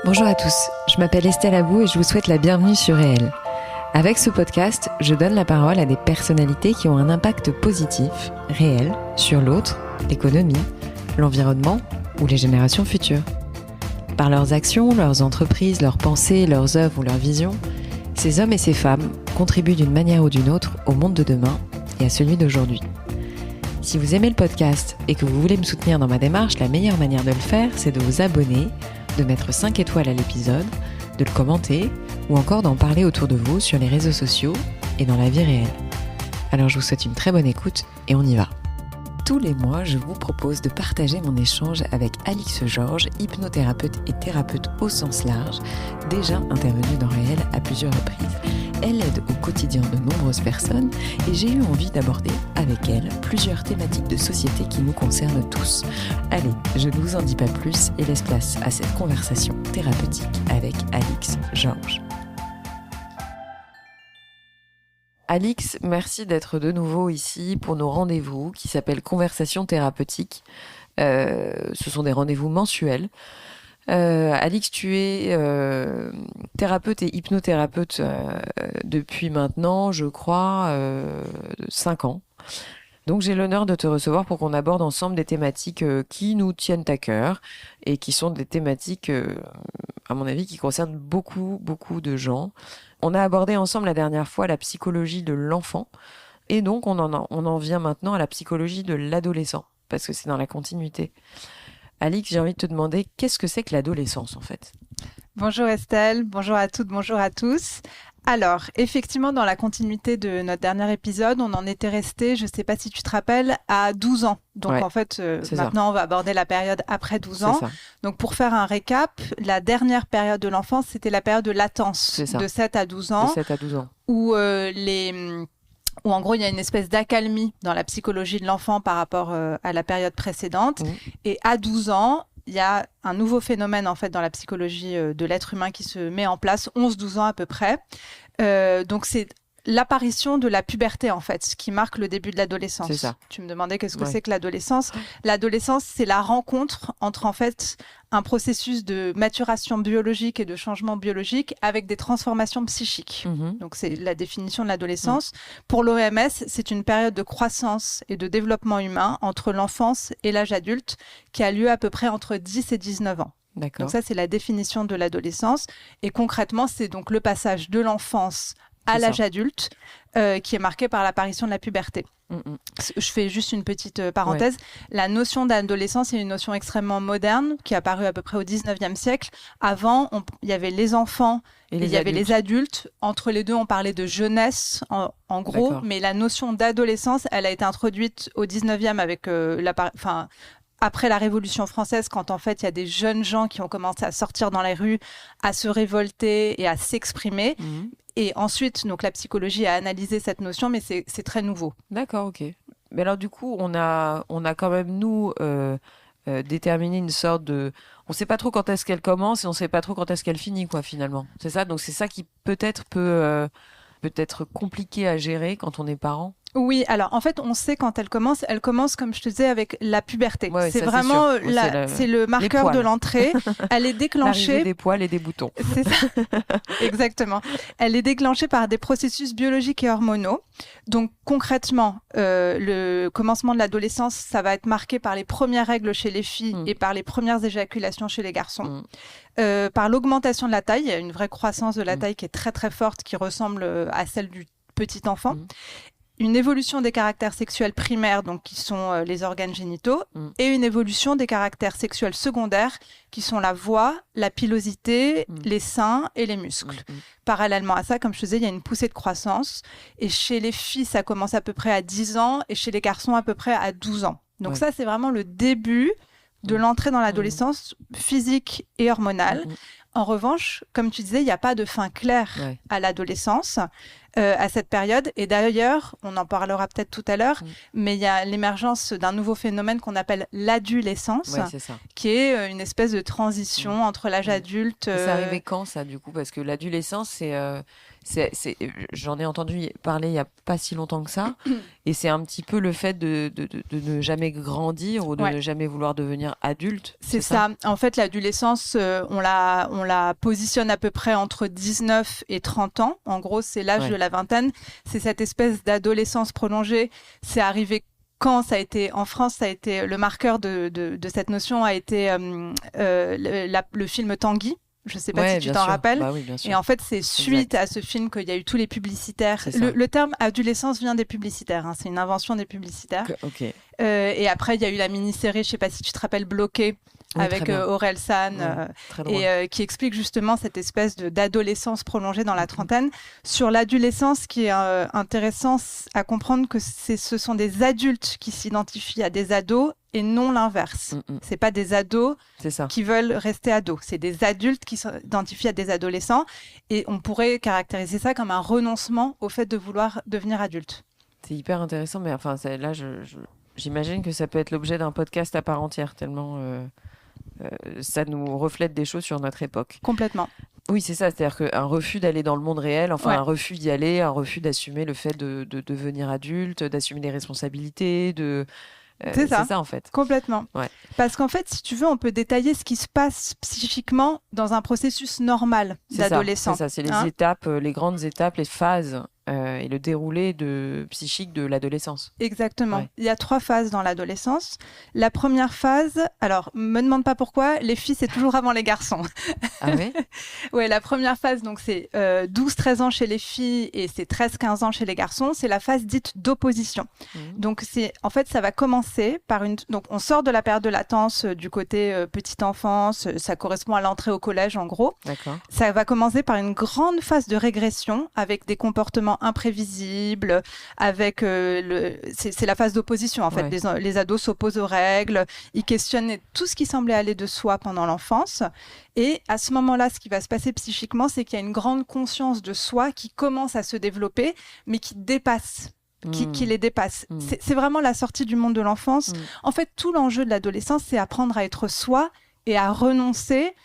Bonjour à tous, je m'appelle Estelle Abou et je vous souhaite la bienvenue sur Réel. Avec ce podcast, je donne la parole à des personnalités qui ont un impact positif, réel, sur l'autre, l'économie, l'environnement ou les générations futures. Par leurs actions, leurs entreprises, leurs pensées, leurs œuvres ou leurs visions, ces hommes et ces femmes contribuent d'une manière ou d'une autre au monde de demain et à celui d'aujourd'hui. Si vous aimez le podcast et que vous voulez me soutenir dans ma démarche, la meilleure manière de le faire, c'est de vous abonner, de mettre 5 étoiles à l'épisode, de le commenter ou encore d'en parler autour de vous sur les réseaux sociaux et dans la vie réelle. Alors je vous souhaite une très bonne écoute et on y va. Tous les mois, je vous propose de partager mon échange avec Alix Georges, hypnothérapeute et thérapeute au sens large, déjà intervenue dans Réel à plusieurs reprises. Elle aide au quotidien de nombreuses personnes et j'ai eu envie d'aborder avec elle plusieurs thématiques de société qui nous concernent tous. Allez, je ne vous en dis pas plus et laisse place à cette conversation thérapeutique avec Alix Georges. Alix, merci d'être de nouveau ici pour nos rendez-vous qui s'appellent Conversations thérapeutiques. Ce sont des rendez-vous mensuels. Alix, tu es thérapeute et hypnothérapeute depuis maintenant, je crois, 5 ans. Donc j'ai l'honneur de te recevoir pour qu'on aborde ensemble des thématiques qui nous tiennent à cœur et qui sont des thématiques, à mon avis, qui concernent beaucoup de gens. On a abordé ensemble la dernière fois la psychologie de l'enfant et donc on en vient maintenant à la psychologie de l'adolescent parce que c'est dans la continuité. Alix, j'ai envie de te demander, qu'est-ce que c'est que l'adolescence en fait ? Bonjour Estelle, bonjour à toutes, bonjour à tous. Alors, effectivement, dans la continuité de notre dernier épisode, on en était resté, je ne sais pas si tu te rappelles, à 12 ans. Donc ouais, en fait, maintenant, on va aborder la période après 12 ans. Ça. Donc pour faire un récap, la dernière période de l'enfance, c'était la période de latence, de 7 à 12 ans. De 7 à 12 ans. Où en gros, il y a une espèce d'accalmie dans la psychologie de l'enfant par rapport à la période précédente. Et à 12 ans, il y a un nouveau phénomène en fait dans la psychologie de l'être humain qui se met en place, 11-12 ans à peu près. Donc c'est l'apparition de la puberté en fait, ce qui marque le début de l'adolescence. C'est ça. Tu me demandais qu'est-ce que c'est que l'adolescence. L'adolescence, c'est la rencontre entre en fait un processus de maturation biologique et de changement biologique avec des transformations psychiques. Donc c'est la définition de l'adolescence. Pour l'OMS, c'est une période de croissance et de développement humain entre l'enfance et l'âge adulte qui a lieu à peu près entre 10 et 19 ans. D'accord. Donc ça, c'est la définition de l'adolescence. Et concrètement, c'est donc le passage de l'enfance à l'âge adulte qui est marqué par l'apparition de la puberté. Je fais juste une petite parenthèse. La notion d'adolescence est une notion extrêmement moderne qui est apparue à peu près au 19e siècle. Avant, il y avait les enfants et il y avait les adultes. Entre les deux, on parlait de jeunesse en gros. D'accord. Mais la notion d'adolescence, elle a été introduite au 19e avec après la Révolution française, quand en fait il y a des jeunes gens qui ont commencé à sortir dans les rues, à se révolter et à s'exprimer. Et ensuite, donc la psychologie a analysé cette notion, mais c'est très nouveau. D'accord, ok. Mais alors du coup, on a quand même nous déterminé une sorte de, on sait pas trop quand est-ce qu'elle commence et on sait pas trop quand est-ce qu'elle finit quoi finalement. C'est ça, donc c'est ça qui peut-être peut être compliqué à gérer quand on est parent. Oui, alors en fait, on sait quand elle commence. Elle commence, comme je te disais, avec la puberté. Ouais, c'est vraiment c'est le marqueur de l'entrée. Elle est déclenchée. L'arrivée des poils et des boutons. C'est ça, exactement. Elle est déclenchée par des processus biologiques et hormonaux. Donc concrètement, le commencement de l'adolescence, ça va être marqué par les premières règles chez les filles et par les premières éjaculations chez les garçons. Par l'augmentation de la taille, il y a une vraie croissance de la taille qui est très très forte, qui ressemble à celle du petit enfant. Une évolution des caractères sexuels primaires, donc qui sont les organes génitaux, et une évolution des caractères sexuels secondaires, qui sont la voix, la pilosité, les seins et les muscles. Parallèlement à ça, comme je te disais, il y a une poussée de croissance. Et chez les filles, ça commence à peu près à 10 ans, et chez les garçons, à peu près à 12 ans. Donc ça, c'est vraiment le début de l'entrée dans l'adolescence physique et hormonale. En revanche, comme tu disais, il n'y a pas de fin claire à l'adolescence, à cette période. Et d'ailleurs, on en parlera peut-être tout à l'heure, mais il y a l'émergence d'un nouveau phénomène qu'on appelle l'adolescence, qui est une espèce de transition entre l'âge adulte. C'est arrivé quand ça, du coup ? Parce que l'adolescence, j'en ai entendu parler il n'y a pas si longtemps que ça. Et c'est un petit peu le fait de ne jamais grandir ou de ne jamais vouloir devenir adulte. C'est ça. En fait, l'adolescence, on la positionne à peu près entre 19 et 30 ans. En gros, c'est l'âge de la vingtaine. C'est cette espèce d'adolescence prolongée. C'est arrivé quand ça a été, en France, ça a été le marqueur de cette notion a été le film Tanguy. Je ne sais pas si tu t'en rappelles. Bah oui, bien sûr. Et en fait, c'est suite à ce film qu'il y a eu tous les publicitaires. Le terme adolescence vient des publicitaires. Hein. C'est une invention des publicitaires. Okay. Et après, il y a eu la mini-série, je ne sais pas si tu te rappelles, Bloqué, avec Aurel San, qui explique justement cette espèce d'adolescence prolongée dans la trentaine. Sur l'adolescence, ce qui est intéressant à comprendre, que ce sont des adultes qui s'identifient à des ados et non l'inverse. C'est pas des ados qui veulent rester ados. C'est des adultes qui s'identifient à des adolescents. Et on pourrait caractériser ça comme un renoncement au fait de vouloir devenir adulte. C'est hyper intéressant, mais enfin, là, j'imagine que ça peut être l'objet d'un podcast à part entière, tellement ça nous reflète des choses sur notre époque. Complètement. Oui, c'est ça. C'est-à-dire qu'un refus d'aller dans le monde réel, un refus d'y aller, un refus d'assumer le fait de devenir adulte, d'assumer des responsabilités, c'est ça en fait. Complètement. Ouais. Parce qu'en fait, si tu veux, on peut détailler ce qui se passe psychiquement dans un processus normal d'adolescence. C'est ça, c'est les étapes, les grandes étapes, les phases et le déroulé psychique de l'adolescence. Exactement. Ouais. Il y a 3 phases dans l'adolescence. La première phase, alors, me demande pas pourquoi, les filles, c'est toujours avant les garçons. Ah oui? Ouais, la première phase, donc c'est 12-13 ans chez les filles et c'est 13-15 ans chez les garçons. C'est la phase dite d'opposition. Donc, en fait, ça va commencer par donc on sort de la période de latence du côté petite enfance. Ça correspond à l'entrée au collège, en gros. D'accord. Ça va commencer par une grande phase de régression avec des comportements imprévisibles, avec c'est la phase d'opposition en fait. Les ados s'opposent aux règles, ils questionnent tout ce qui semblait aller de soi pendant l'enfance. Et à ce moment-là, ce qui va se passer psychiquement, c'est qu'il y a une grande conscience de soi qui commence à se développer, mais qui dépasse. Qui les dépasse. C'est vraiment la sortie du monde de l'enfance. En fait, tout l'enjeu de l'adolescence, c'est apprendre à être soi et à renoncer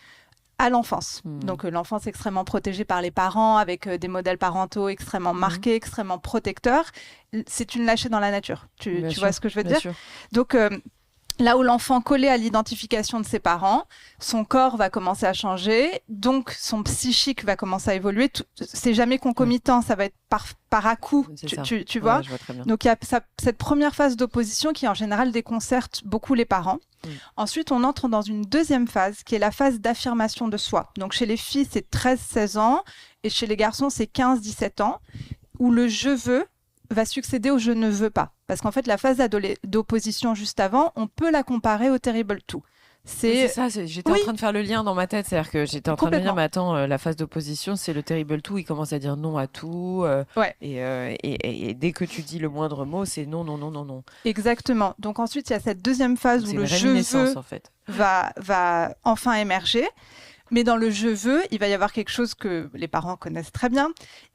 à l'enfance. Donc l'enfance extrêmement protégée par les parents, avec des modèles parentaux extrêmement marqués, extrêmement protecteurs. C'est une lâchée dans la nature. Tu vois ce que je veux dire? Donc là où l'enfant collé à l'identification de ses parents, son corps va commencer à changer, donc son psychique va commencer à évoluer. C'est jamais concomitant, ça va être par à-coup, tu vois. Je vois très bien. Donc il y a cette première phase d'opposition qui en général déconcerte beaucoup les parents. Ensuite, on entre dans une deuxième phase qui est la phase d'affirmation de soi. Donc chez les filles, c'est 13-16 ans et chez les garçons, c'est 15-17 ans, où le « je veux » va succéder au « je ne veux pas ». Parce qu'en fait, la phase d'opposition juste avant, on peut la comparer au Terrible 2. C'est ça, j'étais en train de faire le lien dans ma tête, c'est-à-dire que j'étais en train de me dire, mais attends, la phase d'opposition, c'est le Terrible 2, il commence à dire non à tout, et dès que tu dis le moindre mot, c'est non, non, non, non, non. Exactement. Donc ensuite, il y a cette deuxième phase où le « je veux » en fait. va enfin émerger. Mais dans le « je veux », il va y avoir quelque chose que les parents connaissent très bien.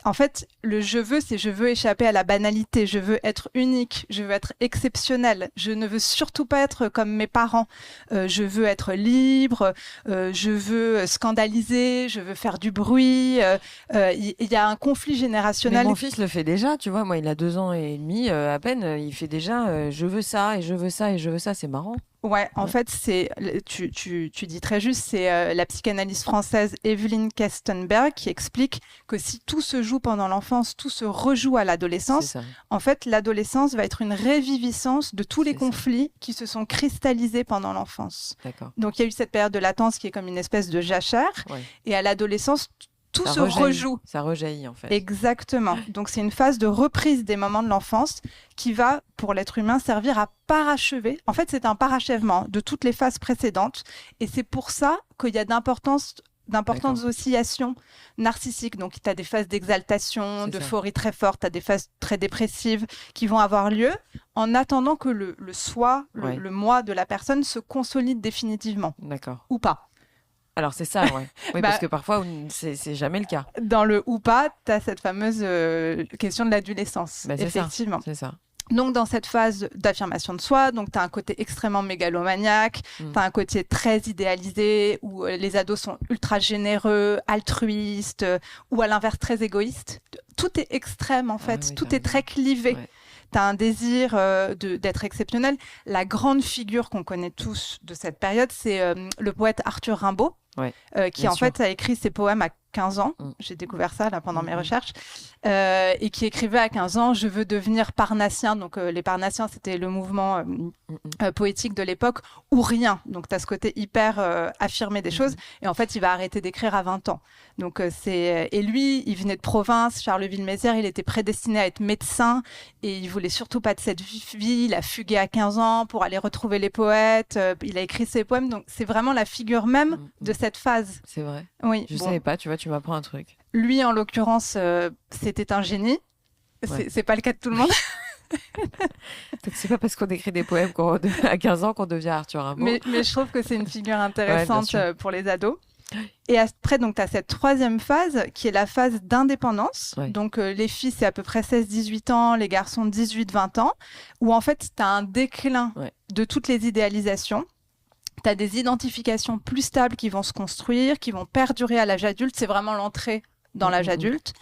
En fait, le « je veux », c'est « je veux échapper à la banalité, je veux être unique, je veux être exceptionnel, je ne veux surtout pas être comme mes parents, je veux être libre, je veux scandaliser, je veux faire du bruit. Il y a un conflit générationnel. Mais mon fils le fait déjà, tu vois, moi il a 2 ans et demi à peine, il fait déjà je veux ça, et je veux ça, et je veux ça, c'est marrant. Ouais, en fait, tu dis très juste, c'est la psychanalyste française Evelyn Kestenberg qui explique que si tout se joue pendant l'enfance, tout se rejoue à l'adolescence, en fait, l'adolescence va être une réviviscence de tous les conflits qui se sont cristallisés pendant l'enfance. D'accord. Donc, il y a eu cette période de latence qui est comme une espèce de jachère, et à l'adolescence, tout se rejoue. Ça rejaillit, en fait. Exactement. Donc, c'est une phase de reprise des moments de l'enfance qui va, pour l'être humain, servir à parachever. En fait, c'est un parachèvement de toutes les phases précédentes. Et c'est pour ça qu'il y a d'importantes oscillations narcissiques. Donc, tu as des phases d'exaltation, d'euphorie très forte, tu as des phases très dépressives qui vont avoir lieu en attendant que le soi, le moi de la personne se consolide définitivement. D'accord. Ou pas. Alors, c'est ça, oui, parce que parfois, c'est jamais le cas. Dans le ou pas, tu as cette fameuse question de l'adolescence, effectivement. C'est ça. Donc, dans cette phase d'affirmation de soi, donc tu as un côté extrêmement mégalomaniaque, tu as un côté très idéalisé où les ados sont ultra généreux, altruistes, ou à l'inverse très égoïstes. Tout est extrême en fait, tout est très clivé. Ouais. Tu as un désir d'être exceptionnel. La grande figure qu'on connaît tous de cette période, c'est le poète Arthur Rimbaud, qui en fait a écrit ses poèmes à 15 ans. J'ai découvert ça là, pendant mes recherches. Et qui écrivait à 15 ans « Je veux devenir parnassien ». Donc les parnassiens, c'était le mouvement poétique de l'époque, ou rien. Donc tu as ce côté hyper affirmé des choses. Et en fait, il va arrêter d'écrire à 20 ans. Donc, et lui, il venait de province, Charleville-Mézières, il était prédestiné à être médecin et il voulait surtout pas de cette vie. Il a fugué à 15 ans pour aller retrouver les poètes. Il a écrit ses poèmes. Donc c'est vraiment la figure même de cette phase. C'est vrai. Oui. Je savais pas, tu vois, tu m'apprends un truc. Lui, en l'occurrence, c'était un génie. C'est pas le cas de tout le monde. C'est pas parce qu'on écrit des poèmes à 15 ans qu'on devient Arthur Rimbaud. Mais je trouve que c'est une figure intéressante pour les ados. Et après, donc, tu as cette troisième phase qui est la phase d'indépendance. Donc, les filles, c'est à peu près 16-18 ans, les garçons, 18-20 ans, où en fait, tu as un déclin de toutes les idéalisations. Tu as des identifications plus stables qui vont se construire, qui vont perdurer à l'âge adulte. C'est vraiment l'entrée dans l'âge adulte,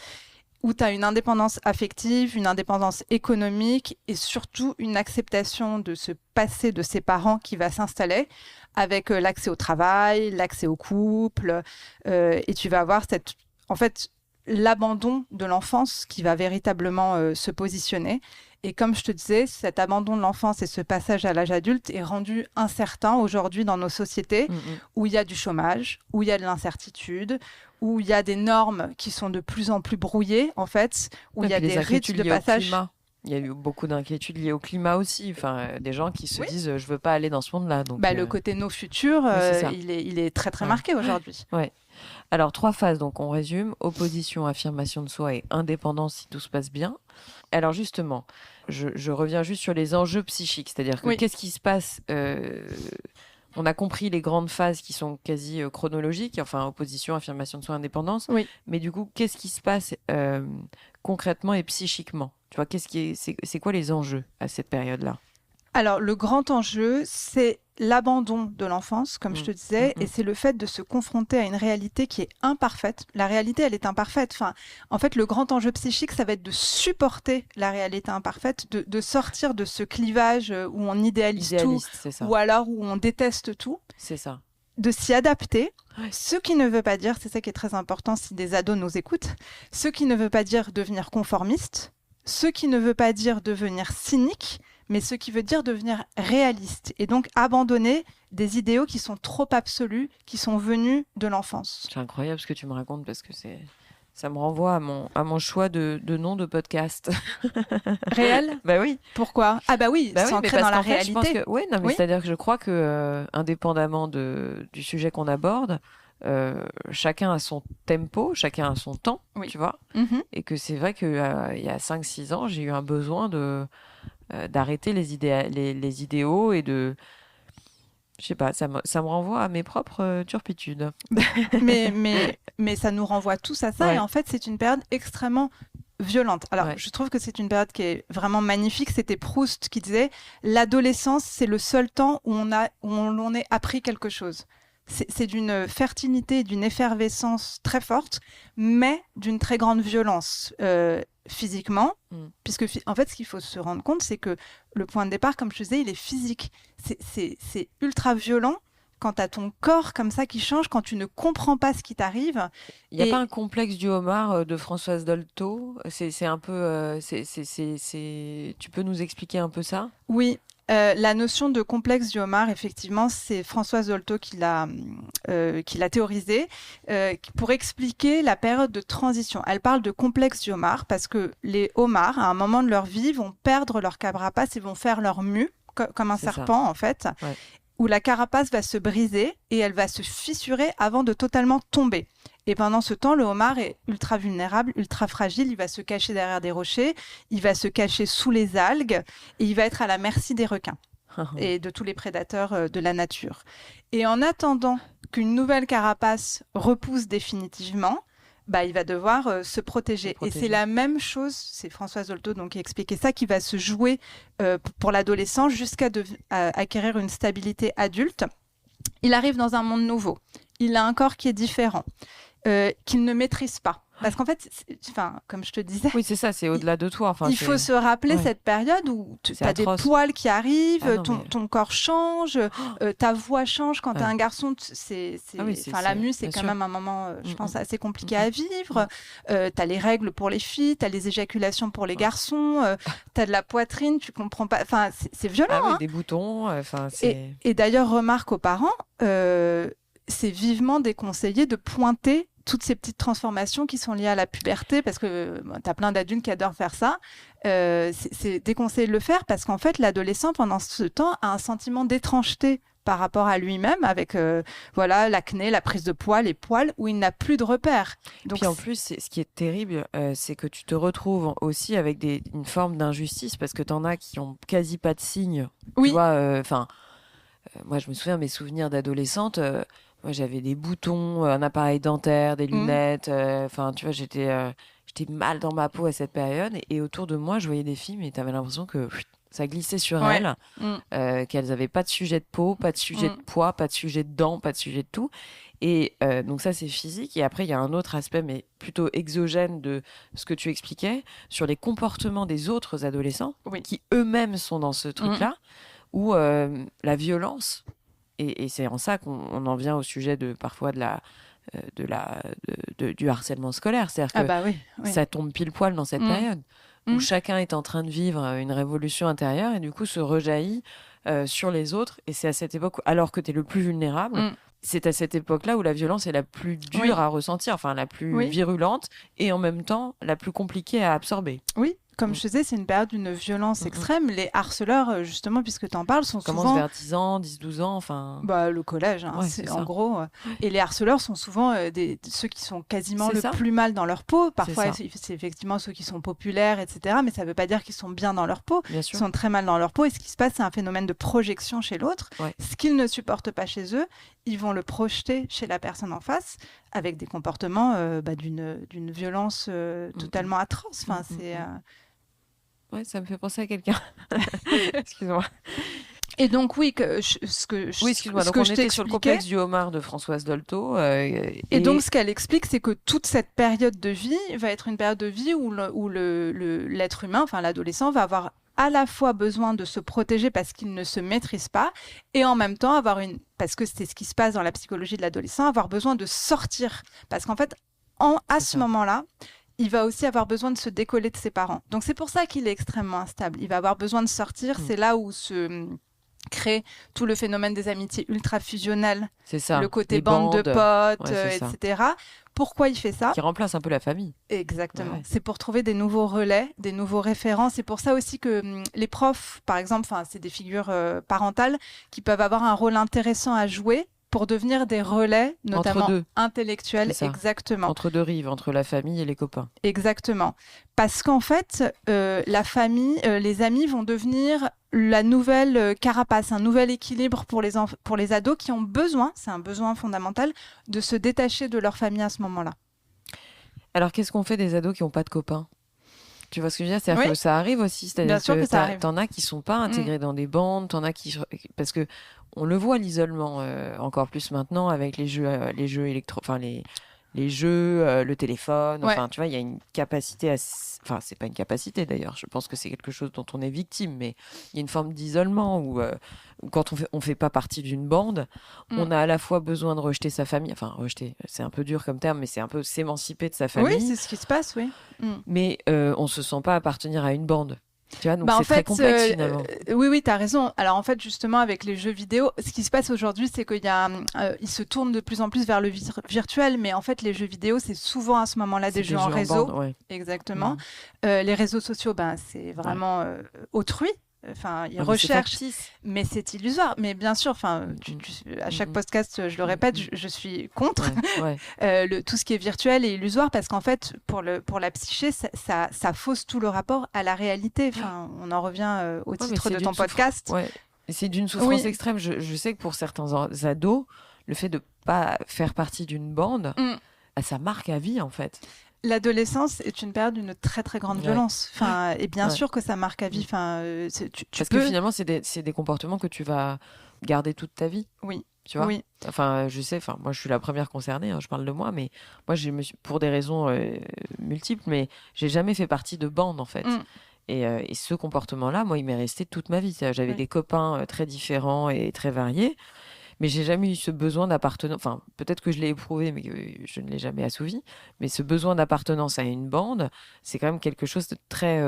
où tu as une indépendance affective, une indépendance économique et surtout une acceptation de ce passé de ses parents qui va s'installer avec l'accès au travail, l'accès au couple. Et tu vas avoir l'abandon de l'enfance qui va véritablement se positionner. Et comme je te disais, cet abandon de l'enfance et ce passage à l'âge adulte est rendu incertain aujourd'hui dans nos sociétés où il y a du chômage, où il y a de l'incertitude, où il y a des normes qui sont de plus en plus brouillées, en fait, où il y a des rites de passage. Il y a eu beaucoup d'inquiétudes liées au climat aussi. Enfin, des gens qui se disent je veux pas aller dans ce monde-là. Donc, le côté nos futurs, il est très très marqué aujourd'hui. Ouais. Alors 3 phases, donc on résume: opposition, affirmation de soi et indépendance si tout se passe bien. Alors justement, je reviens juste sur les enjeux psychiques, c'est-à-dire que qu'est-ce qui se passe on a compris les grandes phases qui sont quasi chronologiques, enfin opposition, affirmation de soi, indépendance. Mais du coup, qu'est-ce qui se passe concrètement et psychiquement? Tu vois, c'est quoi les enjeux à cette période-là? Alors, le grand enjeu, c'est l'abandon de l'enfance, comme je te disais, et c'est le fait de se confronter à une réalité qui est imparfaite. La réalité, elle est imparfaite. Enfin, en fait, le grand enjeu psychique, ça va être de supporter la réalité imparfaite, de sortir de ce clivage où on idéalise tout, ou alors où on déteste tout. C'est ça. De s'y adapter, ce qui ne veut pas dire, c'est ça qui est très important si des ados nous écoutent, ce qui ne veut pas dire devenir conformiste, ce qui ne veut pas dire devenir cynique, mais ce qui veut dire devenir réaliste et donc abandonner des idéaux qui sont trop absolus, qui sont venus de l'enfance. C'est incroyable ce que tu me racontes parce que ça me renvoie à mon choix de nom de podcast. Réel? Bah oui. Pourquoi? Ah bah oui, c'est ancré dans la réalité. C'est-à-dire que je crois que indépendamment du sujet qu'on aborde, chacun a son tempo, chacun a son temps, tu vois. Et que c'est vrai qu'il y a 5-6 ans, j'ai eu un besoin d'arrêter les idéaux et de... Je sais pas, ça me renvoie à mes propres turpitudes. mais ça nous renvoie tous à ça. Et en fait, c'est une période extrêmement violente. Alors, je trouve que c'est une période qui est vraiment magnifique. C'était Proust qui disait « L'adolescence, c'est le seul temps où on est appris quelque chose ». C'est d'une fertilité, d'une effervescence très forte, mais d'une très grande violence physiquement, puisque en fait, ce qu'il faut se rendre compte, c'est que le point de départ, comme je disais, il est physique. C'est ultra violent quand tu as ton corps comme ça qui change, quand tu ne comprends pas ce qui t'arrive. Il n'y a pas un complexe du homard de Françoise Dolto? C'est un peu... Tu peux nous expliquer un peu ça? Oui. La notion de complexe du homard, effectivement, c'est Françoise Dolto qui l'a théorisée pour expliquer la période de transition. Elle parle de complexe du homard parce que les homards, à un moment de leur vie, vont perdre leur carapace et vont faire leur mue, comme un serpent, en fait, où la carapace va se briser et elle va se fissurer avant de totalement tomber. Et pendant ce temps, le homard est ultra vulnérable, ultra fragile. Il va se cacher derrière des rochers, il va se cacher sous les algues et il va être à la merci des requins et de tous les prédateurs de la nature. Et en attendant qu'une nouvelle carapace repousse définitivement, il va devoir se protéger. Et c'est la même chose, c'est Françoise Dolto donc, qui expliquait ça, qui va se jouer pour l'adolescent jusqu'à acquérir une stabilité adulte. Il arrive dans un monde nouveau. Il a un corps qui est différent, qu'il ne maîtrise pas. Parce qu'en fait, comme je te disais... Oui, c'est ça, c'est au-delà de toi. Il faut se rappeler cette période où tu as des poils qui arrivent, ton corps change, ta voix change. Quand tu es un garçon, la mue, c'est quand même un moment, je pense, assez compliqué à vivre. Tu as les règles pour les filles, tu as les éjaculations pour les garçons, tu as de la poitrine, tu comprends pas... Enfin, c'est violent. Des boutons. Et d'ailleurs, remarque aux parents, c'est vivement déconseillé de pointer toutes ces petites transformations qui sont liées à la puberté, parce que tu as plein d'adultes qui adorent faire ça. C'est déconseillé de le faire parce qu'en fait, l'adolescent, pendant ce temps, a un sentiment d'étrangeté par rapport à lui-même, avec l'acné, la prise de poids, les poils, où il n'a plus de repères. Donc, puis en plus, ce qui est terrible, c'est que tu te retrouves aussi avec une forme d'injustice, parce que tu en as qui ont quasi pas de signes. Oui. Tu vois, moi, je me souviens, mes souvenirs d'adolescente... moi, j'avais des boutons, un appareil dentaire, des lunettes. Tu vois, j'étais mal dans ma peau à cette période. Et autour de moi, je voyais des filles, mais tu avais l'impression que ça glissait sur elles, qu'elles n'avaient pas de sujet de peau, pas de sujet de poids, pas de sujet de dents, pas de sujet de tout. Et donc ça, c'est physique. Et après, il y a un autre aspect, mais plutôt exogène de ce que tu expliquais, sur les comportements des autres adolescents, qui eux-mêmes sont dans ce truc-là, où la violence... Et c'est en ça qu'on en vient au sujet parfois du harcèlement scolaire. C'est-à-dire que ça tombe pile poil dans cette période où chacun est en train de vivre une révolution intérieure et du coup se rejaillit sur les autres. Et c'est à cette époque, alors que tu es le plus vulnérable, c'est à cette époque-là où la violence est la plus dure à ressentir, enfin la plus virulente et en même temps la plus compliquée à absorber. Oui. Comme je disais, c'est une période d'une violence extrême. Les harceleurs, justement, puisque tu en parles, sont souvent... Commence vers 10 ans, 10, 12 ans, enfin... le collège, c'est en gros. Et les harceleurs sont souvent ceux qui sont quasiment plus mal dans leur peau. Parfois, c'est effectivement ceux qui sont populaires, etc. Mais ça ne veut pas dire qu'ils sont bien dans leur peau. Ils sont très mal dans leur peau. Et ce qui se passe, c'est un phénomène de projection chez l'autre. Ce qu'ils ne supportent pas chez eux, ils vont le projeter chez la personne en face avec des comportements d'une violence totalement atroce. Enfin, c'est... Ouais, ça me fait penser à quelqu'un. Excuse-moi. Et donc, excuse-moi. Donc, on était sur le complexe du homard de Françoise Dolto. Et donc, ce qu'elle explique, c'est que toute cette période de vie va être une période de vie où l'être humain, enfin l'adolescent, va avoir à la fois besoin de se protéger parce qu'il ne se maîtrise pas, et en même temps parce que c'est ce qui se passe dans la psychologie de l'adolescent, avoir besoin de sortir. Parce qu'en fait, à ce moment-là, il va aussi avoir besoin de se décoller de ses parents. Donc, c'est pour ça qu'il est extrêmement instable. Il va avoir besoin de sortir. C'est là où se crée tout le phénomène des amitiés ultra-fusionnelles. C'est ça. Le côté bande de potes, etc. Pourquoi il fait ça ? Qui remplace un peu la famille. Exactement. Ouais. C'est pour trouver des nouveaux relais, des nouveaux référents. C'est pour ça aussi que les profs, par exemple, c'est des figures parentales qui peuvent avoir un rôle intéressant à jouer pour devenir des relais, notamment intellectuels, exactement. Entre deux rives, entre la famille et les copains. Exactement. Parce qu'en fait, la famille, les amis vont devenir la nouvelle carapace, un nouvel équilibre pour les ados qui ont besoin, c'est un besoin fondamental, de se détacher de leur famille à ce moment-là. Alors, qu'est-ce qu'on fait des ados qui n'ont pas de copains ? Tu vois ce que je veux dire ? C'est-à-dire que ça arrive aussi. C'est-à-dire que t'en as qui sont pas intégrés dans des bandes, t'en as qui... Parce que on le voit, l'isolement, encore plus maintenant, avec les jeux électro... Enfin, les jeux, le téléphone... Enfin, tu vois, il y a une capacité... Enfin, c'est pas une capacité, d'ailleurs. Je pense que c'est quelque chose dont on est victime, mais il y a une forme d'isolement où quand on fait pas partie d'une bande, on a à la fois besoin de rejeter sa famille... Enfin, rejeter, c'est un peu dur comme terme, mais c'est un peu s'émanciper de sa famille. Oui, c'est ce qui se passe, oui. Mais on se sent pas appartenir à une bande. Tu vois, donc c'est très complexe finalement. Oui, tu as raison. Alors en fait, justement, avec les jeux vidéo, ce qui se passe aujourd'hui, c'est qu'il ils se tournent de plus en plus vers le virtuel, mais en fait, les jeux vidéo, c'est souvent à ce moment-là des jeux en réseau. Bande, Exactement. Les réseaux sociaux, c'est vraiment autrui. Enfin, ils recherchent, mais c'est illusoire. Mais bien sûr, à chaque podcast, je le répète, je suis contre tout ce qui est virtuel et illusoire parce qu'en fait, pour la psyché, ça fausse tout le rapport à la réalité. Enfin, on en revient au titre de ton podcast. C'est d'une souffrance extrême. Je sais que pour certains ados, le fait de pas faire partie d'une bande, ça marque à vie en fait. L'adolescence est une période d'une très très grande violence. Et bien sûr que ça marque à vie. Parce que finalement, c'est des comportements que tu vas garder toute ta vie. Oui. Tu vois. Oui. Je sais. Moi, je suis la première concernée. Je parle de moi, mais moi, pour des raisons multiples, mais j'ai jamais fait partie de bande en fait. Et ce comportement-là, moi, il m'est resté toute ma vie. J'avais des copains très différents et très variés. Mais j'ai jamais eu ce besoin d'appartenance. Enfin, peut-être que je l'ai éprouvé, mais que je ne l'ai jamais assouvi. Mais ce besoin d'appartenance à une bande, c'est quand même quelque chose de très.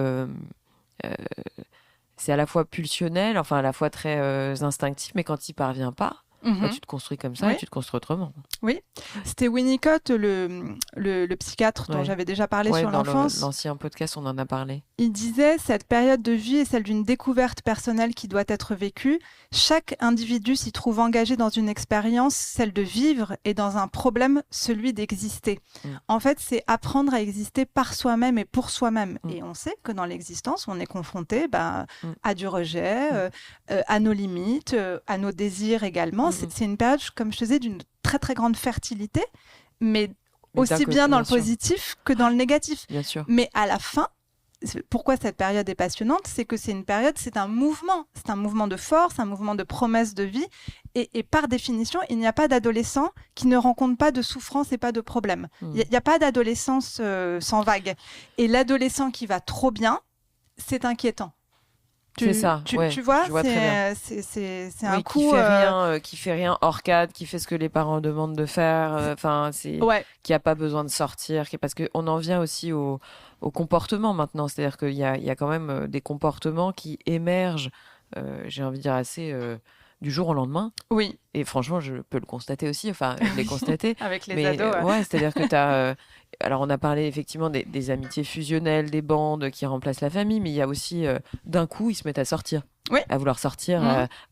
C'est à la fois pulsionnel, enfin à la fois très instinctif, mais quand il parvient pas, tu te construis comme ça et tu te construis autrement. Oui, c'était Winnicott, le psychiatre dont j'avais déjà parlé sur l'enfance. L'ancien podcast, on en a parlé. Il disait, cette période de vie est celle d'une découverte personnelle qui doit être vécue. Chaque individu s'y trouve engagé dans une expérience, celle de vivre, et dans un problème, celui d'exister. En fait, c'est apprendre à exister par soi-même et pour soi-même. Et on sait que dans l'existence, on est confronté à du rejet, à nos limites, à nos désirs également. C'est une période, comme je te disais, d'une très très grande fertilité, mais aussi bien dans le positif que dans le négatif. Bien sûr. Mais à la fin, pourquoi cette période est passionnante, c'est que c'est un mouvement de force, un mouvement de promesse de vie, et par définition, il n'y a pas d'adolescent qui ne rencontre pas de souffrance et pas de problème. Il n'y a pas d'adolescence sans vague. Et l'adolescent qui va trop bien, c'est inquiétant. C'est ça, tu vois, c'est un coup... Qui fait rien hors cadre, qui fait ce que les parents demandent de faire, qui n'a pas besoin de sortir, parce qu'on en vient aussi au comportement maintenant, c'est-à-dire qu'il y a quand même des comportements qui émergent, j'ai envie de dire assez... du jour au lendemain. Oui. Et franchement, je peux le constater aussi, je l'ai constaté. Avec les ados. C'est-à-dire que tu as... alors, on a parlé effectivement des amitiés fusionnelles, des bandes qui remplacent la famille, mais il y a aussi, d'un coup, ils se mettent à sortir. Oui. À vouloir sortir,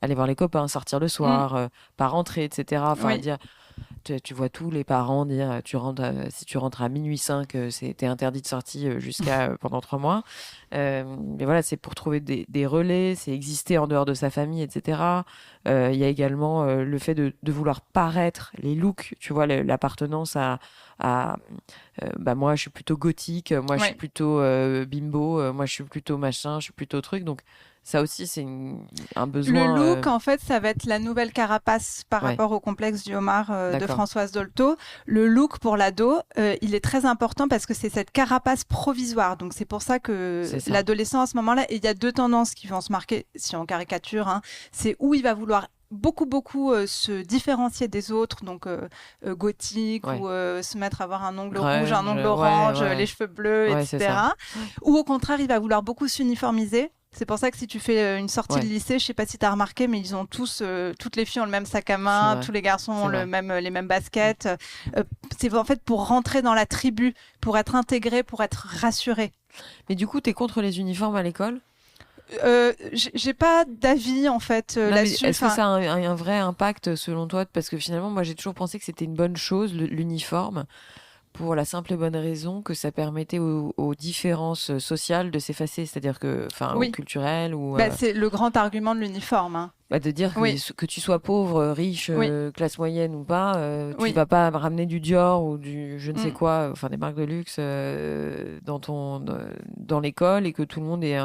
aller voir les copains, sortir le soir, pas rentrer, etc. Dire... Tu vois tous les parents dire si tu rentres à minuit 5, t'es interdit de sortie jusqu'à pendant 3 mois. Mais voilà, c'est pour trouver des relais, c'est exister en dehors de sa famille, etc. Il y a également le fait de vouloir paraître, les looks, tu vois, l'appartenance à moi je suis plutôt gothique, moi je suis plutôt bimbo, moi je suis plutôt machin, je suis plutôt truc. Donc ça aussi, c'est un besoin... Le look, en fait, ça va être la nouvelle carapace par rapport au complexe du homard de Françoise Dolto. Le look pour l'ado, il est très important parce que c'est cette carapace provisoire. Donc, c'est pour ça que l'adolescent, à ce moment-là, et il y a 2 tendances qui vont se marquer, si on caricature, c'est où il va vouloir beaucoup se différencier des autres, donc gothique, ou se mettre à avoir un ongle rouge, un ongle orange, les cheveux bleus, etc. Ou au contraire, il va vouloir beaucoup s'uniformiser. C'est pour ça que si tu fais une sortie de lycée, je sais pas si tu as remarqué, mais ils ont tous, toutes les filles ont le même sac à main, tous les garçons ont les mêmes baskets. C'est en fait pour rentrer dans la tribu, pour être intégré, pour être rassuré. Mais du coup, tu es contre les uniformes à l'école ? J'ai pas d'avis en fait là-dessus. Est-ce que ça a un vrai impact selon toi ? Parce que finalement, moi j'ai toujours pensé que c'était une bonne chose, l'uniforme, pour la simple et bonne raison que ça permettait aux différences sociales de s'effacer, c'est-à-dire que, ou culturelles. C'est le grand argument de l'uniforme. De dire que tu sois pauvre, riche, classe moyenne ou pas, tu vas pas ramener du Dior ou du je ne sais quoi, des marques de luxe dans l'école, et que tout le monde est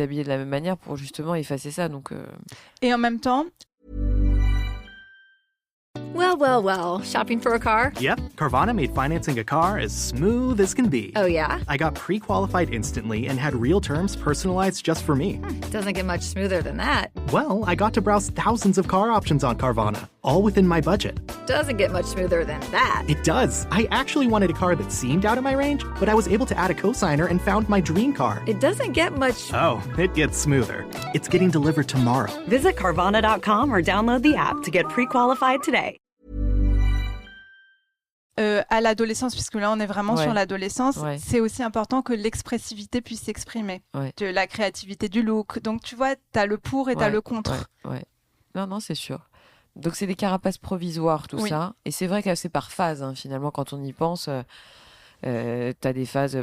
habillé de la même manière pour justement effacer ça. Donc, Et en même temps... Well, shopping for a car? Yep, Carvana made financing a car as smooth as can be. Oh, yeah? I got pre-qualified instantly and had real terms personalized just for me. Doesn't get much smoother than that. Well, I got to browse thousands of car options on Carvana, all within my budget. Doesn't get much smoother than that. It does. I actually wanted a car that seemed out of my range, but I was able to add a cosigner and found my dream car. It doesn't get much... Oh, it gets smoother. It's getting delivered tomorrow. Visit Carvana.com or download the app to get pre-qualified today. À l'adolescence, puisque là on est vraiment sur l'adolescence, c'est aussi important que l'expressivité puisse s'exprimer, de la créativité du look. Donc tu vois, t'as le pour et t'as le contre. Non, c'est sûr. Donc c'est des carapaces provisoires, tout ça. Et c'est vrai que c'est par phase, finalement, quand on y pense. T'as des phases,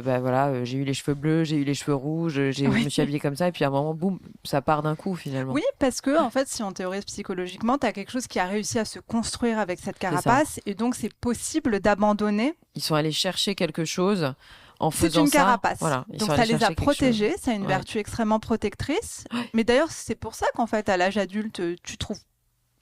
j'ai eu les cheveux bleus, j'ai eu les cheveux rouges, je me suis habillée comme ça, et puis à un moment, boum, ça part d'un coup finalement. Oui, parce que en fait, si on théorise psychologiquement, tu as quelque chose qui a réussi à se construire avec cette carapace, et donc c'est possible d'abandonner. Ils sont allés chercher quelque chose en faisant ça. C'est une carapace. Voilà, donc ça les a protégés, ça a une vertu extrêmement protectrice. Mais d'ailleurs, c'est pour ça qu'en fait, à l'âge adulte, tu trouves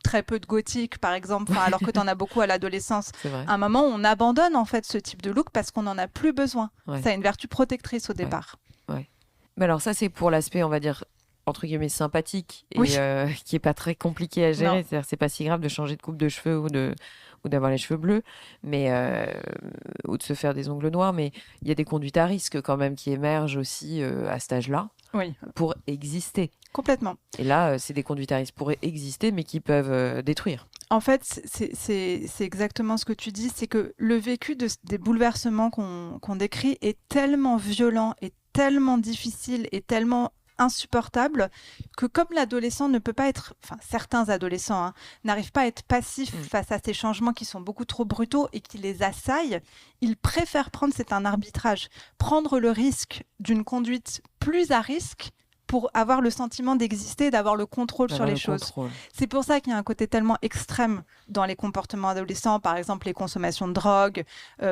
très peu de gothique, par exemple, alors que tu en as beaucoup à l'adolescence. À un moment, on abandonne en fait ce type de look parce qu'on n'en a plus besoin. Ça a une vertu protectrice au départ. Mais alors ça, c'est pour l'aspect, on va dire, entre guillemets, sympathique et qui est pas très compliqué à gérer. C'est-à-dire, c'est pas si grave de changer de coupe de cheveux ou d'avoir les cheveux bleus, mais ou de se faire des ongles noirs. Mais il y a des conduites à risque quand même qui émergent aussi à cet âge-là pour exister. Complètement. Et là, c'est des conduites à risque pour exister, mais qui peuvent détruire. En fait, c'est exactement ce que tu dis, c'est que le vécu des bouleversements qu'on décrit est tellement violent, et tellement difficile, et tellement insupportable, que comme l'adolescent ne peut pas être, enfin certains adolescents n'arrivent pas à être passifs face à ces changements qui sont beaucoup trop brutaux et qui les assaillent, ils préfèrent c'est un arbitrage, prendre le risque d'une conduite plus à risque pour avoir le sentiment d'exister, d'avoir le contrôle sur les choses. C'est pour ça qu'il y a un côté tellement extrême dans les comportements adolescents, par exemple les consommations de drogue,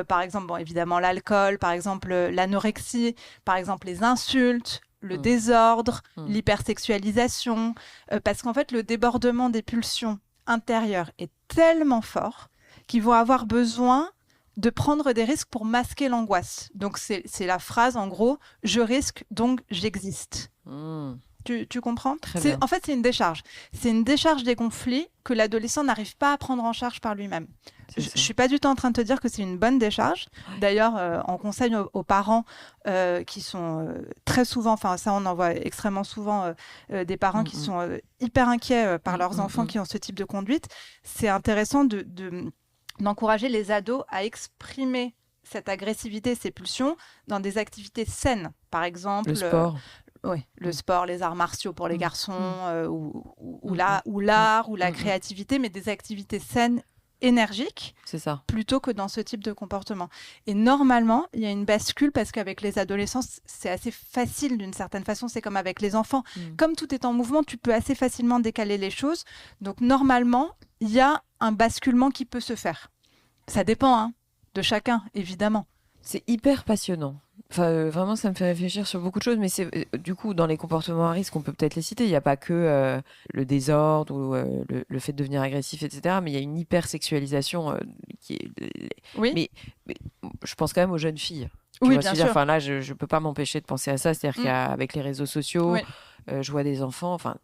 par exemple, évidemment l'alcool, par exemple l'anorexie, par exemple les insultes, le désordre, l'hypersexualisation, parce qu'en fait le débordement des pulsions intérieures est tellement fort qu'ils vont avoir besoin de prendre des risques pour masquer l'angoisse. Donc c'est la phrase en gros, je risque donc j'existe. Tu comprends ? En fait, c'est une décharge. C'est une décharge des conflits que l'adolescent n'arrive pas à prendre en charge par lui-même. Je ne suis pas du tout en train de te dire que c'est une bonne décharge. D'ailleurs, on conseille aux parents qui sont très souvent, enfin ça on en voit extrêmement souvent, des parents qui sont hyper inquiets par leurs enfants qui ont ce type de conduite. C'est intéressant d'encourager les ados à exprimer cette agressivité, ces pulsions, dans des activités saines. Par exemple, le sport. Le sport, les arts martiaux pour les garçons, ou l'art, ou la créativité, mais des activités saines, énergiques, c'est ça, plutôt que dans ce type de comportement. Et normalement, il y a une bascule parce qu'avec les adolescents, c'est assez facile d'une certaine façon, c'est comme avec les enfants. Comme tout est en mouvement, tu peux assez facilement décaler les choses. Donc normalement, il y a un basculement qui peut se faire. Ça dépend de chacun, évidemment. C'est hyper passionnant. Enfin, vraiment, ça me fait réfléchir sur beaucoup de choses, mais c'est du coup, dans les comportements à risque, on peut peut-être les citer. Il n'y a pas que le désordre ou le fait de devenir agressif, etc. Mais il y a une hypersexualisation qui est... Mais je pense quand même aux jeunes filles. Oui, bien sûr. Enfin, là, je ne peux pas m'empêcher de penser à ça. C'est-à-dire qu'avec les réseaux sociaux, je vois des enfants, enfin,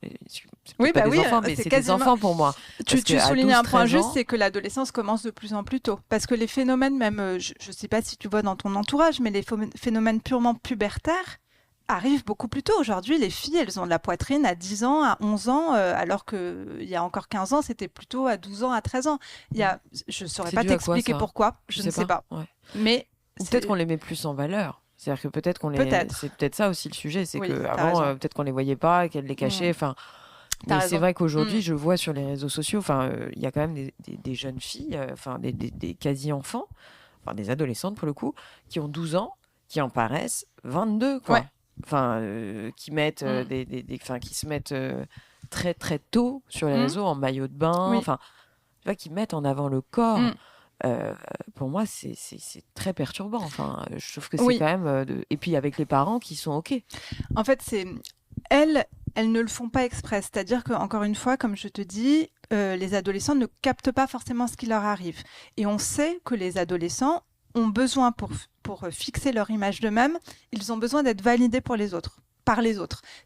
enfants, mais c'est quasiment... des enfants pour moi. Tu soulignes un point juste, c'est que l'adolescence commence de plus en plus tôt. Parce que les phénomènes, même, je ne sais pas si tu vois dans ton entourage, mais les phénomènes purement pubertaires arrivent beaucoup plus tôt. Aujourd'hui, les filles, elles ont de la poitrine à 10 ans, à 11 ans, alors qu'il y a encore 15 ans, c'était plutôt à 12 ans, à 13 ans. Je ne saurais pas t'expliquer pourquoi, je ne sais pas. Mais peut-être qu'on les met plus en valeur. C'est-à-dire que peut-être c'est peut-être ça aussi le sujet, c'est qu'avant, peut-être qu'on les voyait pas, qu'elles les cachaient. Enfin, mais c'est vrai qu'aujourd'hui, je vois sur les réseaux sociaux, enfin, il y a quand même des jeunes filles, enfin, des quasi-enfants, enfin, des adolescentes pour le coup, qui ont 12 ans, qui en paraissent 22, quoi. Enfin, qui mettent qui se mettent très très tôt sur les réseaux en maillot de bain, enfin, tu vois, qui mettent en avant le corps. Pour moi, c'est très perturbant. Enfin, je trouve que c'est quand même... Et puis avec les parents qui sont OK. En fait, elles ne le font pas exprès. C'est-à-dire qu'encore une fois, comme je te dis, les adolescents ne captent pas forcément ce qui leur arrive. Et on sait que les adolescents ont besoin, pour fixer leur image d'eux-mêmes, ils ont besoin d'être validés par les autres.